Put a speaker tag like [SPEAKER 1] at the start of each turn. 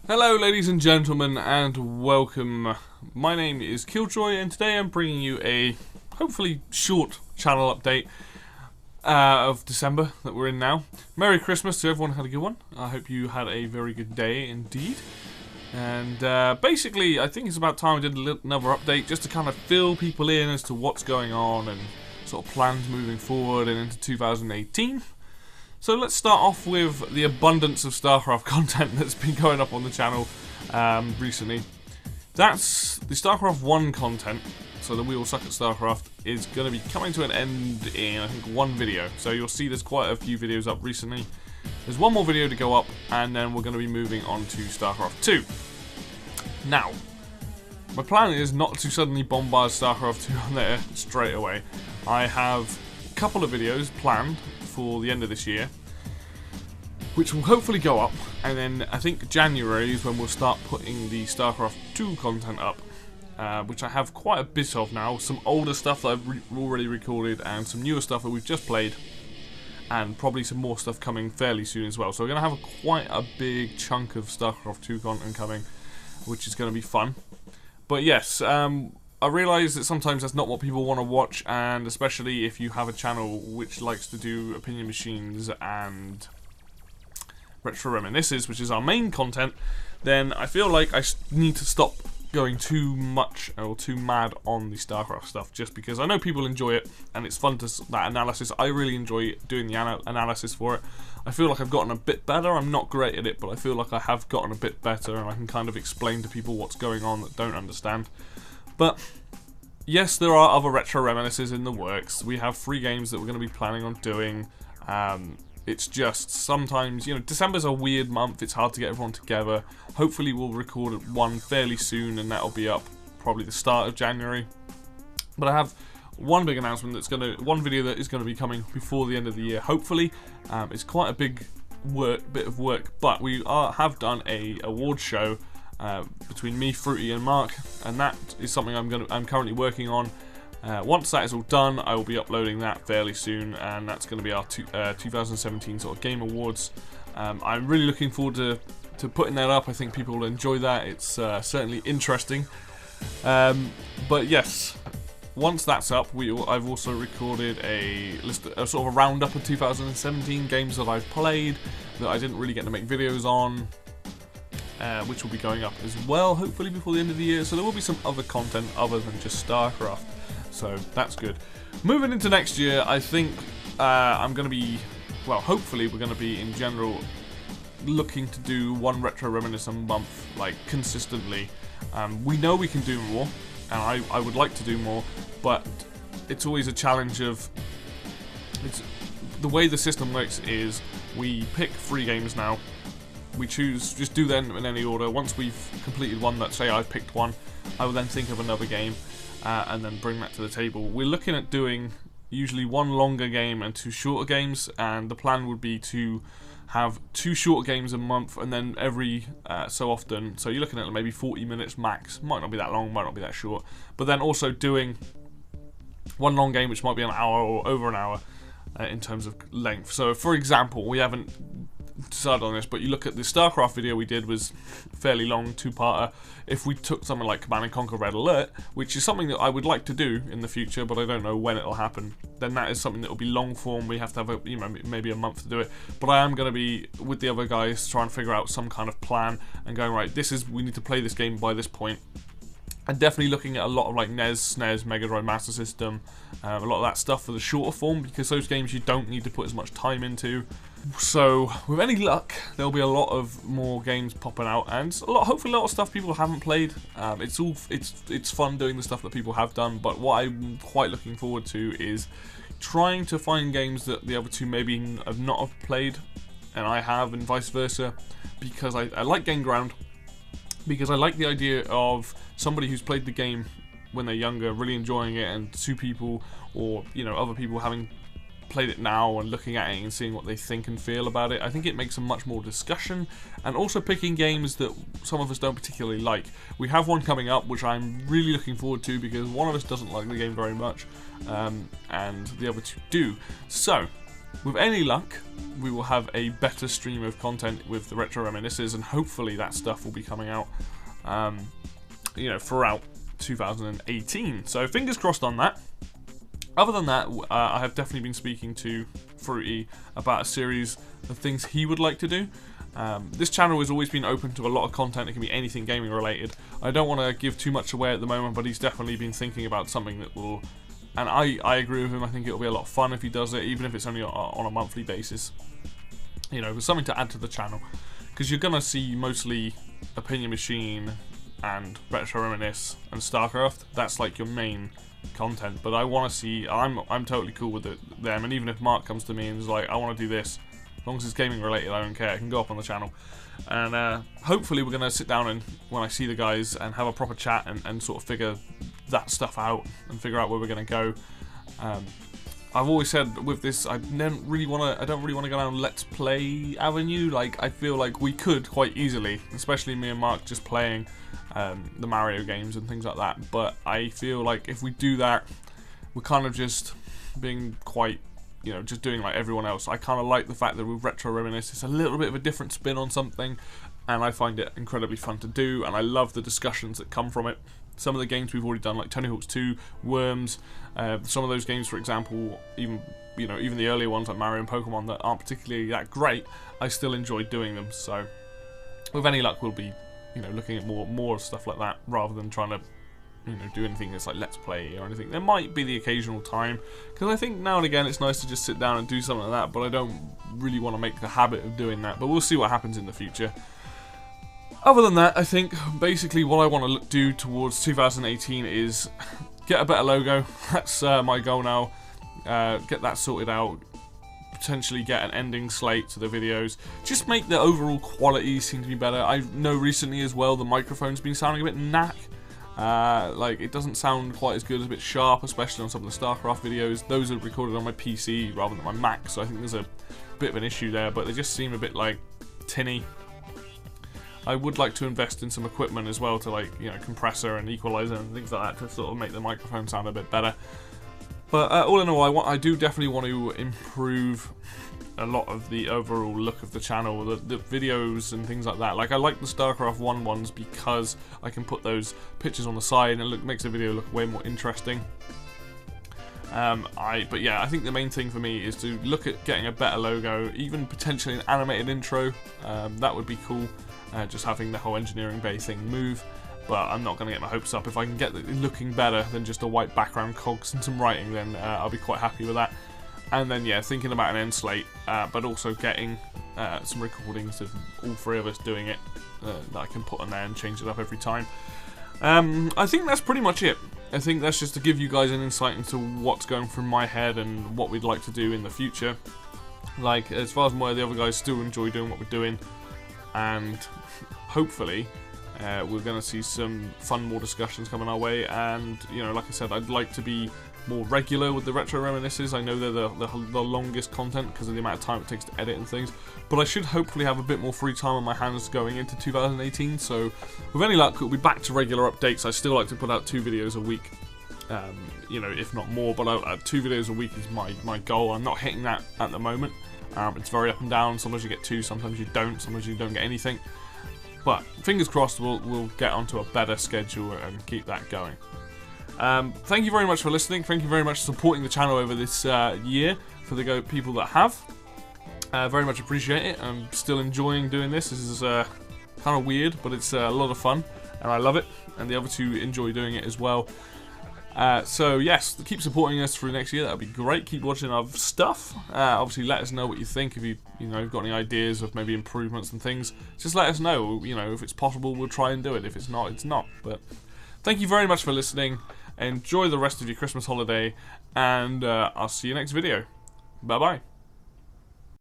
[SPEAKER 1] Hello ladies and gentlemen and welcome. My name is Killjoy and today I'm bringing you a hopefully short channel update of December that we're in now. Merry Christmas to everyone who had a good one. I hope you had a very good day indeed. And basically I think it's about time I did another update just to kind of fill people in as to what's going on and sort of plans moving forward and into 2018. So let's start off with the abundance of StarCraft content that's been going up on the channel recently. That's the StarCraft 1 content, so the We All Suck at StarCraft, is going to be coming to an end in, I think, one video. So you'll see there's quite a few videos up recently. There's one more video to go up, and then we're going to be moving on to StarCraft 2. Now, my plan is not to suddenly bombard StarCraft 2 on there straight away. I have a couple of videos planned for the end of this year, which will hopefully go up, and then I think January is when we'll start putting the StarCraft 2 content up, which I have quite a bit of now. Some older stuff that I've already recorded and some newer stuff that we've just played, and probably some more stuff coming fairly soon as well. So we're going to have quite a big chunk of StarCraft 2 content coming, which is going to be fun. But yes, I realise that sometimes that's not what people want to watch, and especially if you have a channel which likes to do opinion machines and retro reminisces, which is our main content, then I feel like I need to stop going too much or too mad on the StarCraft stuff, just because I know people enjoy it and it's fun to that analysis. I really enjoy doing the analysis for it. I feel like I've gotten a bit better. I'm not great at it, but I feel like I have gotten a bit better and I can kind of explain to people what's going on that don't understand. But yes, there are other retro reminiscences in the works. We have 3 games that we're going to be planning on doing. It's just sometimes, you know, December's a weird month. It's hard to get everyone together. Hopefully we'll record one fairly soon and that'll be up probably the start of January. But I have one big announcement one video that is going to be coming before the end of the year. Hopefully, it's quite a bit of work, but we have done a award show between me, Fruity, and Mark, and that is something I'm currently working on. Once that is all done, I will be uploading that fairly soon, and that's going to be our 2017 sort of Game Awards. I'm really looking forward to putting that up. I think people will enjoy that. It's certainly interesting. But yes, once that's up, I've also recorded a sort of a roundup of 2017 games that I've played that I didn't really get to make videos on. Which will be going up as well, hopefully before the end of the year. So there will be some other content other than just StarCraft. So that's good. Moving into next year, I think I'm going to be, well, hopefully we're going to be in general looking to do one retro reminiscent month, like consistently. We know we can do more, and I would like to do more, but it's always a challenge of, the way the system works is we pick 3 games now. We just do them in any order. Once we've completed one, let's say I've picked one, I will then think of another game and then bring that to the table. We're looking at doing usually 1 longer game and 2 shorter games, and the plan would be to have 2 shorter games a month, and then every so often, so you're looking at maybe 40 minutes max. Might not be that long, might not be that short, but then also doing 1 long game which might be an hour or over an hour in terms of length. So for example, we haven't decided on this, but you look at the StarCraft video we did was fairly long, 2-parter. If we took something like Command & Conquer Red Alert, which is something that I would like to do in the future, but I don't know when it'll happen, then that is something that will be long form. We have to have maybe a month to do it, but I am going to be with the other guys trying to figure out some kind of plan and going, right, we need to play this game by this point. And definitely looking at a lot of like NES, SNES, Mega Drive Master System, a lot of that stuff for the shorter form, because those games you don't need to put as much time into. So with any luck, there'll be a lot of more games popping out, and hopefully a lot of stuff people haven't played. It's fun doing the stuff that people have done, but what I'm quite looking forward to is trying to find games that the other 2 maybe have not played, and I have, and vice versa, because I like Game Ground. Because I like the idea of somebody who's played the game when they're younger, really enjoying it, and 2 people, or other people having played it now and looking at it and seeing what they think and feel about it. I think it makes a much more discussion, and also picking games that some of us don't particularly like. We have one coming up which I'm really looking forward to, because one of us doesn't like the game very much, and the other 2 do. So with any luck, we will have a better stream of content with the Retro Reminisces, and hopefully that stuff will be coming out, you know, throughout 2018. So fingers crossed on that. Other than that, I have definitely been speaking to Fruity about a series of things he would like to do. This channel has always been open to a lot of content. It can be anything gaming related. I don't want to give too much away at the moment, but he's definitely been thinking about something that will, and I agree with him. I think it'll be a lot of fun if he does it, even if it's only on a monthly basis. You know, there's something to add to the channel, because you're gonna see mostly Opinion Machine and Retro Reminisce and StarCraft. That's like your main content. But I want to see. I'm totally cool with them. And even if Mark comes to me and is like, I want to do this, as long as it's gaming related, I don't care. I can go up on the channel. And hopefully we're going to sit down and, when I see the guys, and have a proper chat and sort of figure that stuff out and figure out where we're going to go. I've always said with this, I don't really want to go down Let's Play avenue. Like, I feel like we could quite easily, especially me and Mark, just playing the Mario games and things like that. But I feel like if we do that, we're kind of just being quite, you know, just doing like everyone else. I kind of like the fact that with Retro Reminisce, it's a little bit of a different spin on something, and I find it incredibly fun to do, and I love the discussions that come from it. Some of the games we've already done, like Tony Hawk's 2, Worms, some of those games, for example, even the earlier ones like Mario and Pokemon that aren't particularly that great, I still enjoy doing them. So with any luck, we'll be, you know, looking at more stuff like that rather than trying to, you know, do anything that's like Let's Play or anything. There might be the occasional time, because I think now and again it's nice to just sit down and do something like that, but I don't really want to make the habit of doing that. But we'll see what happens in the future. Other than that, I think basically what I want to do towards 2018 is get a better logo. That's my goal now. Get that sorted out. Potentially get an ending slate to the videos. Just make the overall quality seem to be better. I know recently as well the microphone's been sounding a bit knack. Like, it doesn't sound quite as good, it's a bit sharp, especially on some of the StarCraft videos. Those are recorded on my PC rather than my Mac, so I think there's a bit of an issue there, but they just seem a bit like tinny. I would like to invest in some equipment as well to, like, you know, compressor and equalizer and things like that to sort of make the microphone sound a bit better. But all in all, I do definitely want to improve a lot of the overall look of the channel, the videos and things like that. Like, I like the StarCraft 1 ones because I can put those pictures on the side and it makes the video look way more interesting. But yeah, I think the main thing for me is to look at getting a better logo, even potentially an animated intro. That would be cool, just having the whole engineering bay thing move. But I'm not going to get my hopes up. If I can get it looking better than just a white background, cogs and some writing, then I'll be quite happy with that. And then, yeah, thinking about an end slate, but also getting some recordings of all three of us doing it that I can put on there and change it up every time. I think that's pretty much it. I think that's just to give you guys an insight into what's going through my head and what we'd like to do in the future. Like, as far as I'm aware, the other guys still enjoy doing what we're doing, and hopefully we're going to see some fun, more discussions coming our way. And, you know, like I said, I'd like to be more regular with the Retro Reminisces. I know they're the longest content because of the amount of time it takes to edit and things, but I should hopefully have a bit more free time on my hands going into 2018, so with any luck we'll be back to regular updates. I still like to put out 2 videos a week, you know, if not more, but 2 videos a week is my goal. I'm not hitting that at the moment. It's very up and down. Sometimes you get 2, sometimes you don't get anything, but fingers crossed we'll get onto a better schedule and keep that going. Thank you very much for listening. Thank you very much for supporting the channel over this year, for the people that have. Very much appreciate it. I'm still enjoying doing this. This is kind of weird, but it's a lot of fun, and I love it. And the other 2 enjoy doing it as well. So yes, keep supporting us through next year. That'd be great. Keep watching our stuff. Obviously, let us know what you think. If you've got any ideas of maybe improvements and things, just let us know. You know, if it's possible, we'll try and do it. If it's not, it's not. But thank you very much for listening. Enjoy the rest of your Christmas holiday, and I'll see you next video. Bye bye.